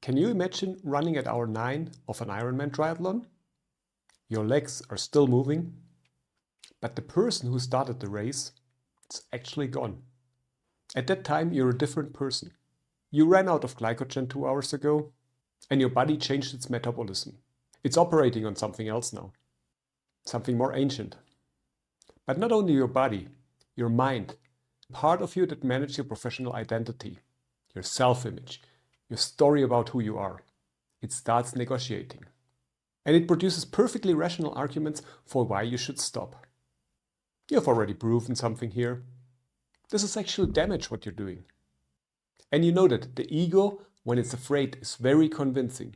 Can you imagine running at hour 9 of an Ironman triathlon? Your legs are still moving, but the person who started the race is actually gone. At that time, you're a different person. You ran out of glycogen 2 hours ago, and your body changed its metabolism. It's operating on something else now, something more ancient. But not only your body, your mind, part of you that manages your professional identity, your self-image, your story about who you are. It starts negotiating. And it produces perfectly rational arguments for why you should stop. You've already proven something here. This is actually damage what you're doing. And you know that the ego, when it's afraid, is very convincing.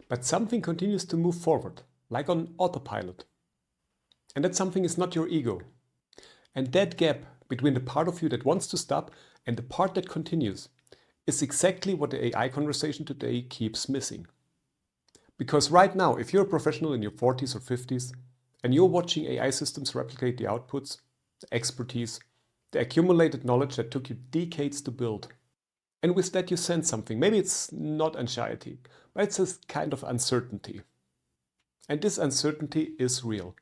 But something continues to move forward, like on autopilot. And that something is not your ego. And that gap between the part of you that wants to stop and the part that continues is exactly what the AI conversation today keeps missing. Because right now, if you're a professional in your 40s or 50s, and you're watching AI systems replicate the outputs, the expertise, the accumulated knowledge that took you decades to build, and with that you sense something. Maybe it's not anxiety, but it's a kind of uncertainty. And this uncertainty is real.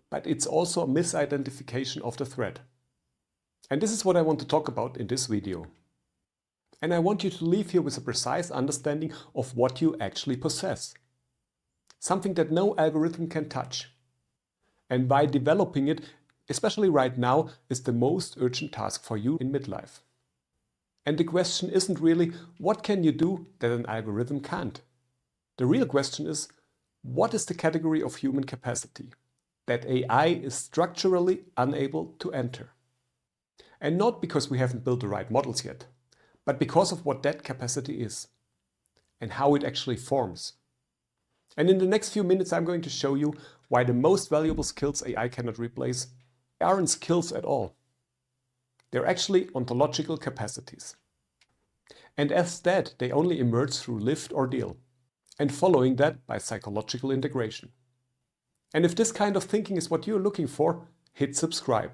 But it's also a misidentification of the threat. And this is what I want to talk about in this video. And I want you to leave here with a precise understanding of what you actually possess. Something that no algorithm can touch. And by developing it, especially right now, is the most urgent task for you in midlife. And the question isn't really, what can you do that an algorithm can't? The real question is, what is the category of human capacity that AI is structurally unable to enter? And not because we haven't built the right models yet, but because of what that capacity is and how it actually forms. And in the next few minutes, I'm going to show you why the most valuable skills AI cannot replace aren't skills at all. They're actually ontological capacities. And as that, they only emerge through lived ordeal, and following that by psychological integration. And if this kind of thinking is what you're looking for, hit subscribe.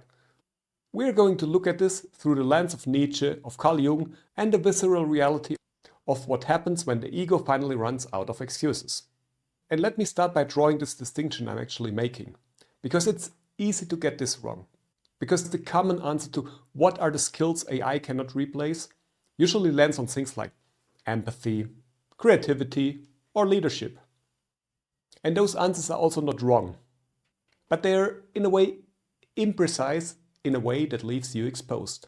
We're going to look at this through the lens of Nietzsche, of Carl Jung, and the visceral reality of what happens when the ego finally runs out of excuses. And let me start by drawing this distinction I'm actually making, because it's easy to get this wrong. Because the common answer to what are the skills AI cannot replace usually lands on things like empathy, creativity, or leadership. And those answers are also not wrong, but they're in a way imprecise, in a way that leaves you exposed.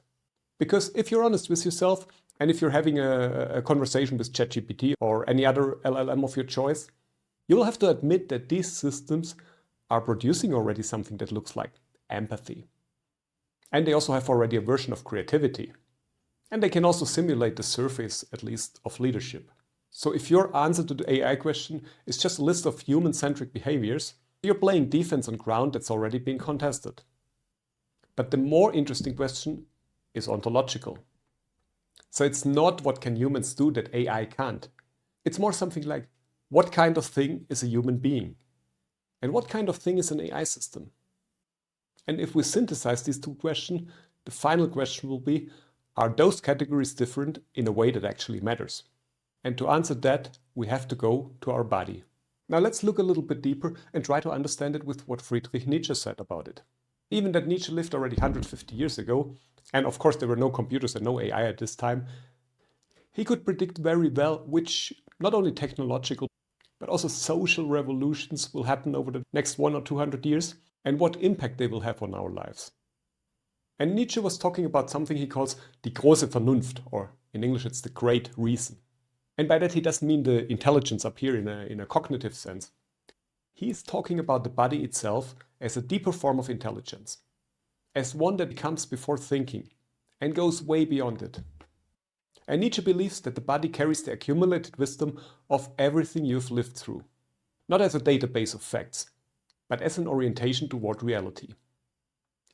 Because if you're honest with yourself, and if you're having a conversation with ChatGPT or any other LLM of your choice, you will have to admit that these systems are producing already something that looks like empathy. And they also have already a version of creativity. And they can also simulate the surface, at least, of leadership. So if your answer to the AI question is just a list of human-centric behaviors, you're playing defense on ground that's already been contested. But the more interesting question is ontological. So it's not what can humans do that AI can't. It's more something like, what kind of thing is a human being? And what kind of thing is an AI system? And if we synthesize these two questions, the final question will be, are those categories different in a way that actually matters? And to answer that, we have to go to our body. Now let's look a little bit deeper and try to understand it with what Friedrich Nietzsche said about it. Even that Nietzsche lived already 150 years ago, and of course there were no computers and no AI at this time, he could predict very well which not only technological but also social revolutions will happen over the next 100 or 200 years and what impact they will have on our lives. And Nietzsche was talking about something he calls die grosse Vernunft, or in English it's the great reason. And by that he doesn't mean the intelligence up here in a cognitive sense. He is talking about the body itself as a deeper form of intelligence, as one that comes before thinking and goes way beyond it. And Nietzsche believes that the body carries the accumulated wisdom of everything you've lived through, not as a database of facts, but as an orientation toward reality,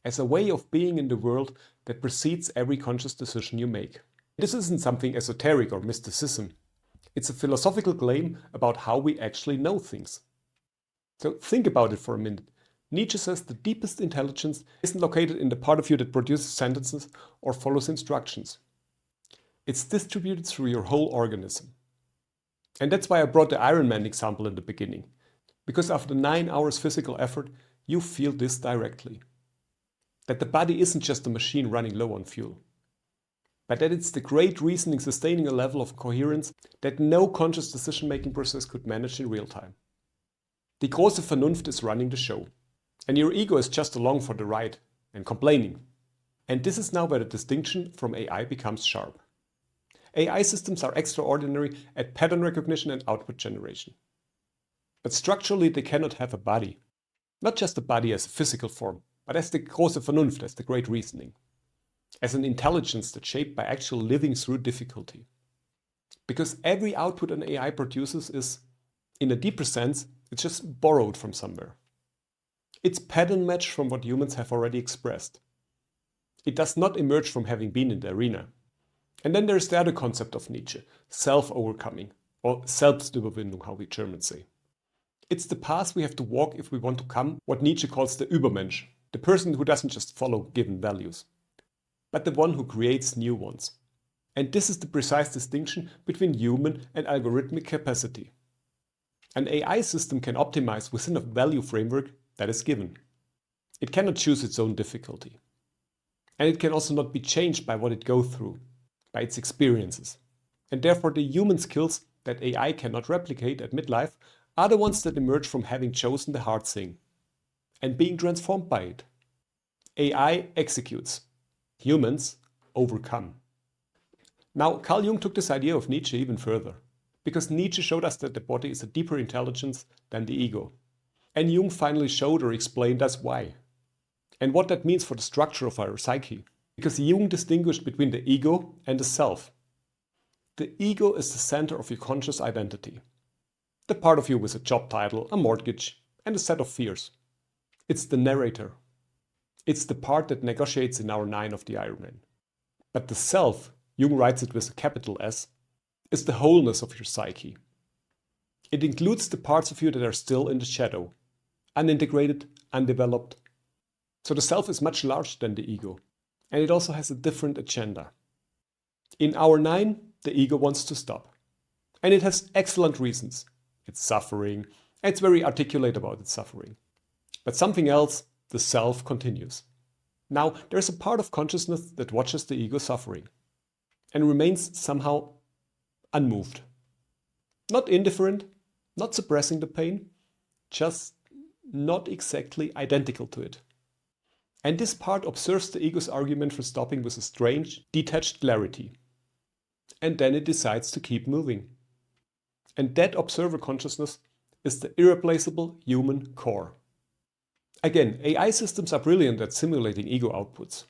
as a way of being in the world that precedes every conscious decision you make. This isn't something esoteric or mysticism. It's a philosophical claim about how we actually know things. So think about it for a minute. Nietzsche says the deepest intelligence isn't located in the part of you that produces sentences or follows instructions. It's distributed through your whole organism. And that's why I brought the Ironman example in the beginning. Because after 9 hours physical effort, you feel this directly. That the body isn't just a machine running low on fuel, but that it's the great reasoning sustaining a level of coherence that no conscious decision-making process could manage in real time. The grosse Vernunft is running the show, and your ego is just along for the ride and complaining. And this is now where the distinction from AI becomes sharp. AI systems are extraordinary at pattern recognition and output generation. But structurally they cannot have a body. Not just a body as a physical form, but as the grosse Vernunft, as the great reasoning. As an intelligence that's shaped by actual living through difficulty. Because every output an AI produces is, in a deeper sense, it's just borrowed from somewhere. It's pattern matched from what humans have already expressed. It does not emerge from having been in the arena. And then there's the other concept of Nietzsche, self-overcoming, or Selbstüberwindung, how we Germans say. It's the path we have to walk if we want to become what Nietzsche calls the Übermensch, the person who doesn't just follow given values, but the one who creates new ones. And this is the precise distinction between human and algorithmic capacity. An AI system can optimize within a value framework that is given. It cannot choose its own difficulty. And it can also not be changed by what it goes through, by its experiences. And therefore the human skills that AI cannot replicate at midlife are the ones that emerge from having chosen the hard thing and being transformed by it. AI executes. Humans overcome. Now, Carl Jung took this idea of Nietzsche even further, because Nietzsche showed us that the body is a deeper intelligence than the ego. And Jung finally showed or explained us why. And what that means for the structure of our psyche. Because Jung distinguished between the ego and the self. The ego is the center of your conscious identity. The part of you with a job title, a mortgage, and a set of fears. It's the narrator. It's the part that negotiates in hour 9 of the Ironman. But the self, Jung writes it with a capital S, is the wholeness of your psyche. It includes the parts of you that are still in the shadow, unintegrated, undeveloped. So the self is much larger than the ego, and it also has a different agenda. In hour 9, the ego wants to stop. And it has excellent reasons. It's suffering, and it's very articulate about its suffering. But something else, the self, continues. Now, there's a part of consciousness that watches the ego suffering and remains somehow unmoved. Not indifferent, not suppressing the pain, just not exactly identical to it. And this part observes the ego's argument for stopping with a strange, detached clarity. And then it decides to keep moving. And that observer consciousness is the irreplaceable human core. Again, AI systems are brilliant at simulating ego outputs.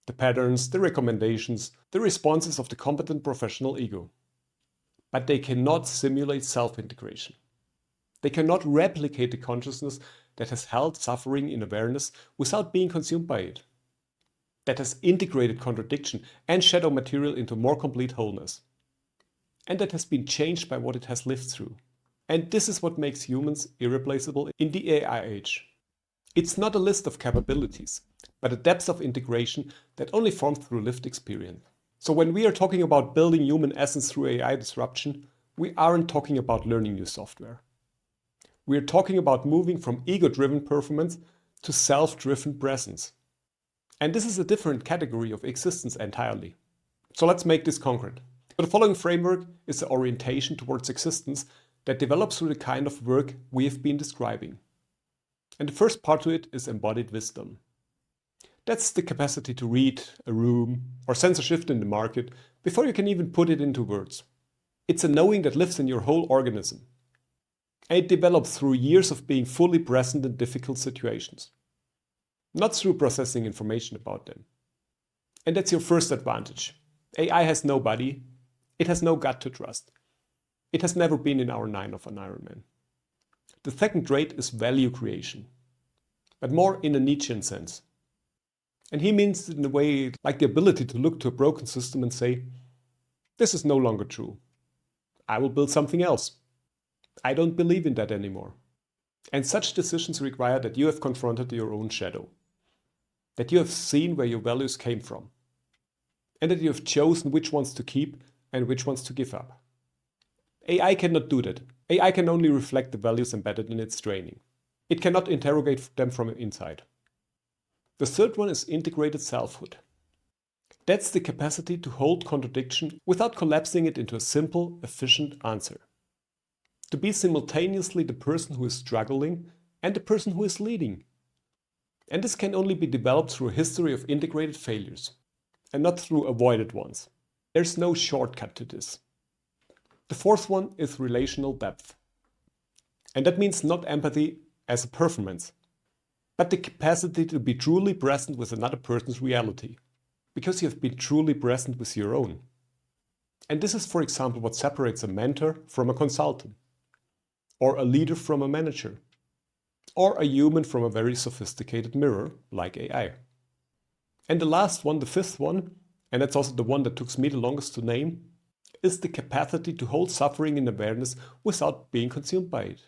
The patterns, the recommendations, the responses of the competent professional ego. But they cannot simulate self-integration. They cannot replicate the consciousness that has held suffering in awareness without being consumed by it. That has integrated contradiction and shadow material into more complete wholeness. And that has been changed by what it has lived through. And this is what makes humans irreplaceable in the AI age. It's not a list of capabilities, but a depth of integration that only forms through lived experience. So when we are talking about building human essence through AI disruption, we aren't talking about learning new software. We are talking about moving from ego-driven performance to self-driven presence. And this is a different category of existence entirely. So let's make this concrete. So the following framework is the orientation towards existence that develops through the kind of work we have been describing. And the first part to it is embodied wisdom. That's the capacity to read a room or sense a shift in the market before you can even put it into words. It's a knowing that lives in your whole organism. And it develops through years of being fully present in difficult situations, not through processing information about them. And that's your first advantage. AI has no body, it has no gut to trust. It has never been in hour 9 of an Ironman. The second trait is value creation, but more in a Nietzschean sense. And he means it in a way like the ability to look to a broken system and say, this is no longer true. I will build something else. I don't believe in that anymore. And such decisions require that you have confronted your own shadow, that you have seen where your values came from, and that you have chosen which ones to keep and which ones to give up. AI cannot do that. AI can only reflect the values embedded in its training. It cannot interrogate them from inside. The third one is integrated selfhood. That's the capacity to hold contradiction without collapsing it into a simple, efficient answer. To be simultaneously the person who is struggling and the person who is leading. And this can only be developed through a history of integrated failures, and not through avoided ones. There's no shortcut to this. The fourth one is relational depth. And that means not empathy as a performance, but the capacity to be truly present with another person's reality, because you have been truly present with your own. And this is, for example, what separates a mentor from a consultant, or a leader from a manager, or a human from a very sophisticated mirror like AI. And the last one, the fifth one, and that's also the one that took me the longest to name, is the capacity to hold suffering in awareness without being consumed by it.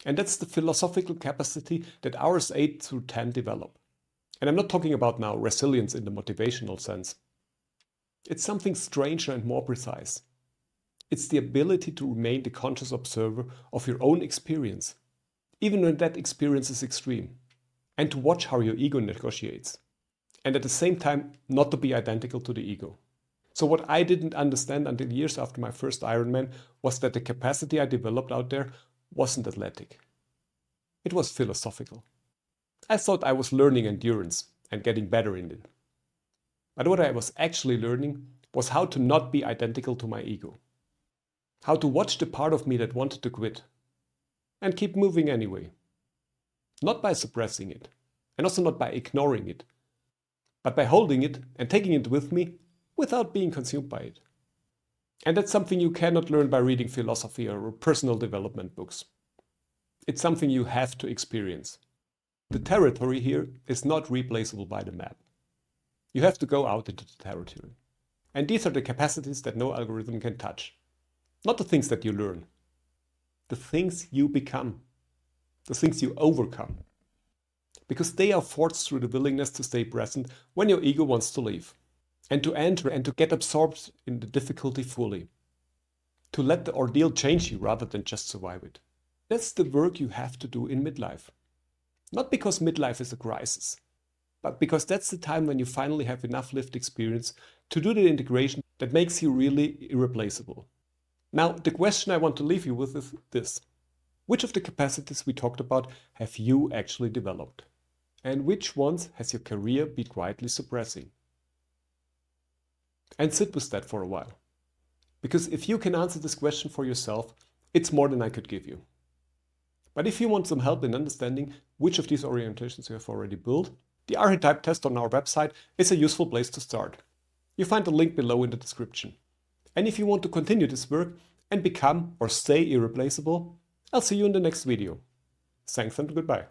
And that's the philosophical capacity that hours 8 through 10 develop. And I'm not talking about now resilience in the motivational sense. It's something stranger and more precise. It's the ability to remain the conscious observer of your own experience, even when that experience is extreme, and to watch how your ego negotiates. And at the same time, not to be identical to the ego. So what I didn't understand until years after my first Ironman was that the capacity I developed out there wasn't athletic. It was philosophical. I thought I was learning endurance and getting better in it. But what I was actually learning was how to not be identical to my ego. How to watch the part of me that wanted to quit and keep moving anyway. Not by suppressing it, and also not by ignoring it, but by holding it and taking it with me without being consumed by it. And that's something you cannot learn by reading philosophy or personal development books. It's something you have to experience. The territory here is not replaceable by the map. You have to go out into the territory. And these are the capacities that no algorithm can touch. Not the things that you learn. The things you become. The things you overcome. Because they are forged through the willingness to stay present when your ego wants to leave. And to enter and to get absorbed in the difficulty fully. To let the ordeal change you rather than just survive it. That's the work you have to do in midlife. Not because midlife is a crisis, but because that's the time when you finally have enough lived experience to do the integration that makes you really irreplaceable. Now, the question I want to leave you with is this. Which of the capacities we talked about have you actually developed? And which ones has your career been quietly suppressing? And sit with that for a while. Because if you can answer this question for yourself, it's more than I could give you. But if you want some help in understanding which of these orientations you have already built, the archetype test on our website is a useful place to start. You find the link below in the description. And if you want to continue this work and become or stay irreplaceable, I'll see you in the next video. Thanks and goodbye.